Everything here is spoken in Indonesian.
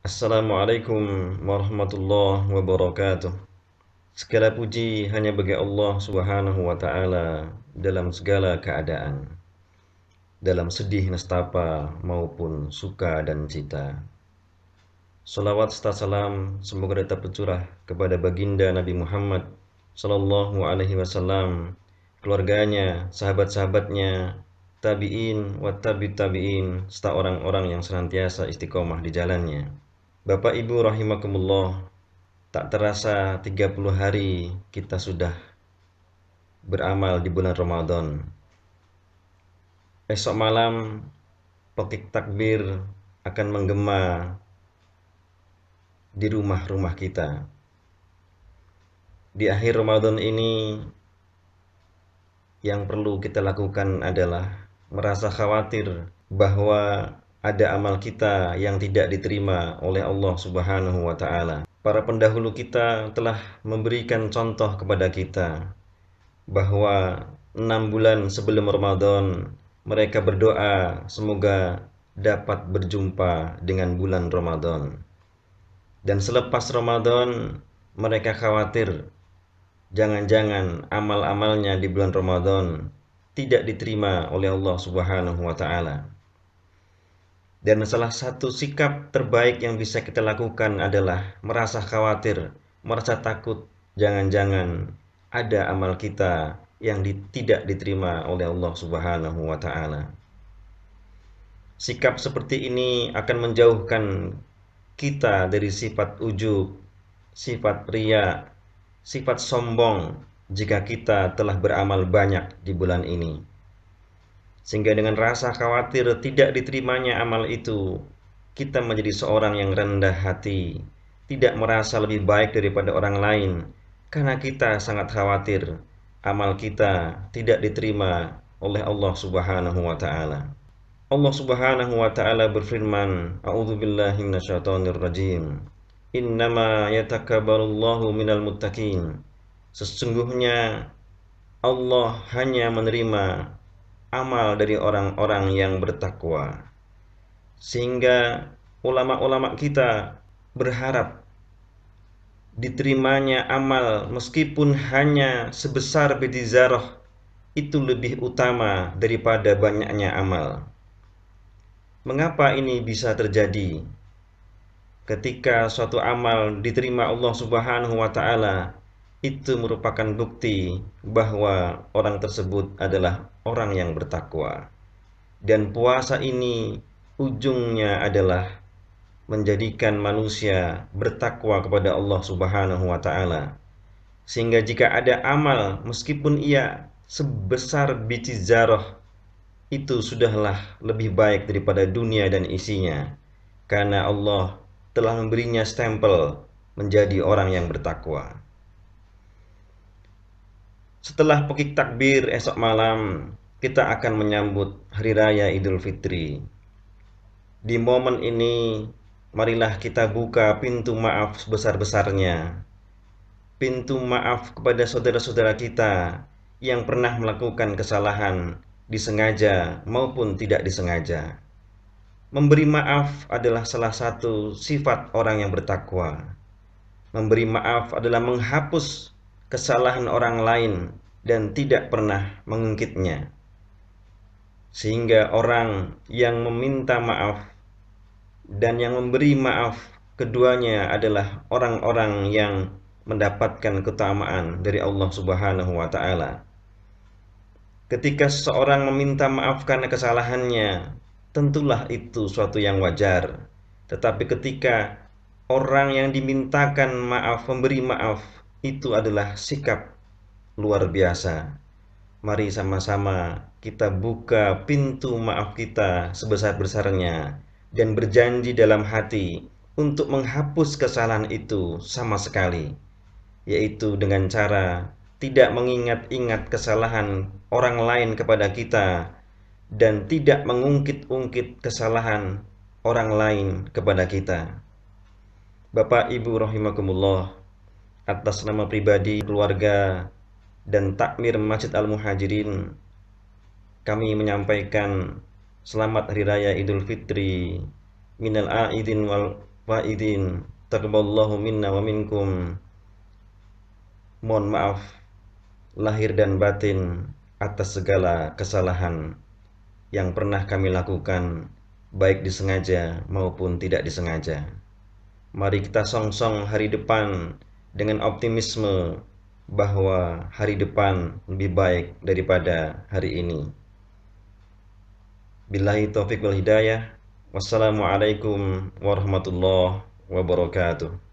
Assalamualaikum warahmatullahi wabarakatuh. Segala puji hanya bagi Allah Subhanahu wa taala dalam segala keadaan, dalam sedih nestapa maupun suka dan cita. Salawat serta salam semoga tetap tercurah kepada baginda Nabi Muhammad sallallahu alaihi wasallam, keluarganya, sahabat-sahabatnya, tabi'in wa tabi'in, serta orang-orang yang senantiasa istiqomah di jalannya. Bapak Ibu rahimakumullah, tak terasa 30 hari kita sudah beramal di bulan Ramadan. Esok malam pekik takbir akan menggema di rumah-rumah kita. Di akhir Ramadan ini yang perlu kita lakukan adalah merasa khawatir bahwa ada amal kita yang tidak diterima oleh Allah Subhanahu wa taala. Para pendahulu kita telah memberikan contoh kepada kita bahwa 6 bulan sebelum Ramadan mereka berdoa semoga dapat berjumpa dengan bulan Ramadan. Dan selepas Ramadan mereka khawatir jangan-jangan amal-amalnya di bulan Ramadan tidak diterima oleh Allah Subhanahu wa taala. Dan salah satu sikap terbaik yang bisa kita lakukan adalah merasa khawatir, merasa takut jangan-jangan ada amal kita yang tidak diterima oleh Allah Subhanahu wa taala. Sikap seperti ini akan menjauhkan kita dari sifat ujub, sifat riya, sifat sombong jika kita telah beramal banyak di bulan ini. Sehingga dengan rasa khawatir tidak diterimanya amal itu, kita menjadi seorang yang rendah hati, tidak merasa lebih baik daripada orang lain, karena kita sangat khawatir amal kita tidak diterima oleh Allah Subhanahu wa taala. Allah Subhanahu wa taala berfirman, A'udzubillahi minasyaitonir rajim. Innama yatakabbalullahu minal muttaqin. Sesungguhnya Allah hanya menerima amal dari orang-orang yang bertakwa. Sehingga ulama-ulama kita berharap diterimanya amal meskipun hanya sebesar biji zarah itu lebih utama daripada banyaknya amal. Mengapa ini bisa terjadi? Ketika suatu amal diterima Allah Subhanahu wa taala, itu merupakan bukti bahwa orang tersebut adalah orang yang bertakwa. Dan puasa ini ujungnya adalah menjadikan manusia bertakwa kepada Allah Subhanahu wa taala. Sehingga jika ada amal meskipun ia sebesar biji zarah, itu sudahlah lebih baik daripada dunia dan isinya, karena Allah telah memberinya stempel menjadi orang yang bertakwa. Setelah pekik takbir esok malam, kita akan menyambut Hari Raya Idul Fitri. Di momen ini, marilah kita buka pintu maaf sebesar-besarnya. Pintu maaf kepada saudara-saudara kita yang pernah melakukan kesalahan, disengaja maupun tidak disengaja. Memberi maaf adalah salah satu sifat orang yang bertakwa. Memberi maaf adalah menghapus kesalahan orang lain dan tidak pernah mengungkitnya. Sehingga orang yang meminta maaf dan yang memberi maaf, keduanya adalah orang-orang yang mendapatkan keutamaan dari Allah Subhanahu wa taala. Ketika seseorang meminta maaf karena kesalahannya, tentulah itu suatu yang wajar. Tetapi ketika orang yang dimintakan maaf memberi maaf, itu adalah sikap luar biasa. Mari sama-sama kita buka pintu maaf kita sebesar-besarnya dan berjanji dalam hati untuk menghapus kesalahan itu sama sekali, yaitu dengan cara tidak mengingat-ingat kesalahan orang lain kepada kita dan tidak mengungkit-ungkit kesalahan orang lain kepada kita. Bapak Ibu rahimakumullah, atas nama pribadi, keluarga, dan takmir Masjid Al-Muhajirin, kami menyampaikan selamat Hari Raya Idul Fitri minal aidin wal faidin. Taqabbalallahu minna wa minkum. Mohon maaf lahir dan batin atas segala kesalahan yang pernah kami lakukan, baik disengaja maupun tidak disengaja. Mari kita songsong hari depan dengan optimisme bahwa hari depan lebih baik daripada hari ini. Billahi taufiq wal hidayah. Wassalamualaikum warahmatullahi wabarakatuh.